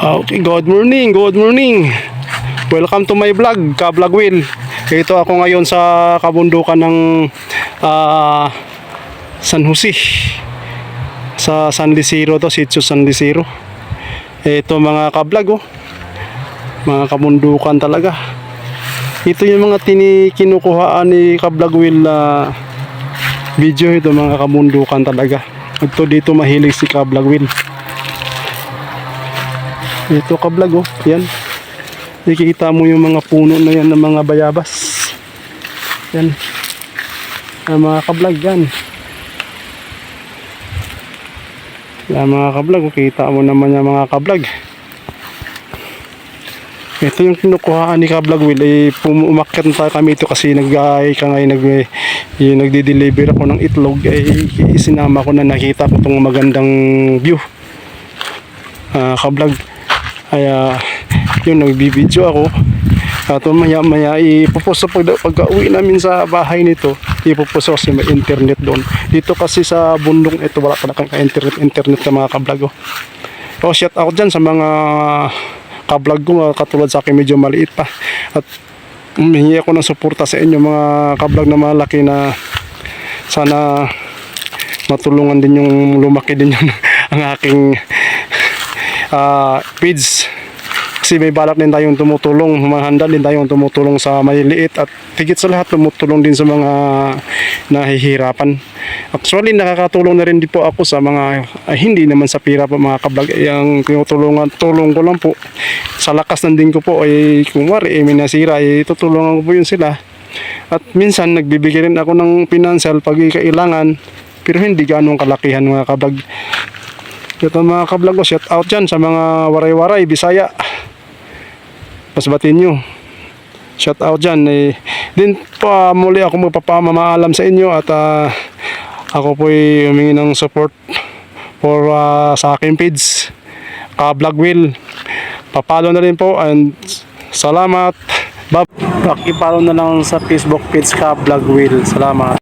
Okay, good morning, good morning. Welcome to my vlog, Ka-Vlog Will. Ito ako ngayon sa kabundukan ng San Jose. Sa San Lisiro to, Sitio San Lisiro. Ito mga ka-vlog oh. Mga kabundukan talaga. Ito yung mga kinukuhaan ni Ka-Vlog Will video, ito mga kabundukan talaga. Ito dito mahilig si Ka-Vlog Will. Ito ka-vlog oh, yan. Nakikita mo yung mga puno na yan ng mga bayabas. Yan. Mga ka-vlog yan. Yan mga ka-vlog, kita mo naman yung mga ka-vlog. Ito yung kinukuhaan ni Ka-Vlog Will. Umakyat na kami ito kasi nagdi-deliver ako ng itlog. Isinama ko na nakita ko itong magandang view. Ka-vlog. Kaya yun, nagbibideo ako at maya ipopost pagka uwi namin sa bahay nito, ipopost kasi may internet doon. Dito kasi sa bundok ito wala pa internet sa mga ka-vlog. So shout out dyan sa mga ka-vlog ko, katulad sa akin medyo maliit pa, at humingi ako ng suporta sa inyo mga ka-vlog na malaki, na sana matulungan din yung lumaki din yung ang aking page, kasi may balak din tayong tumutulong, humahanda din tayong tumutulong sa maliliit, at higit sa lahat tumutulong din sa mga nahihirapan. Actually nakakatulong na rin din po ako sa mga hindi naman sa pira po mga ka-vlog. Ang tulong ko lang po sa lakas ng din ko po ay kung wari may nasira ay tutulungan ko po yun sila, at minsan nagbibigay rin ako ng financial pag kailangan, pero hindi ganong kalakihan mga ka-vlog. Ito mga ka-vlog ko, shout out dyan sa mga waray-waray, Bisaya, pasbatin nyo, shout out dyan. Din po muli ako magpapamaalam sa inyo, at ako po ay humingi ng support for sa aking page, Ka-Vlog Will. Papalo na rin po, and salamat. Pakipalo na lang sa Facebook page, Ka-Vlog Will. Salamat.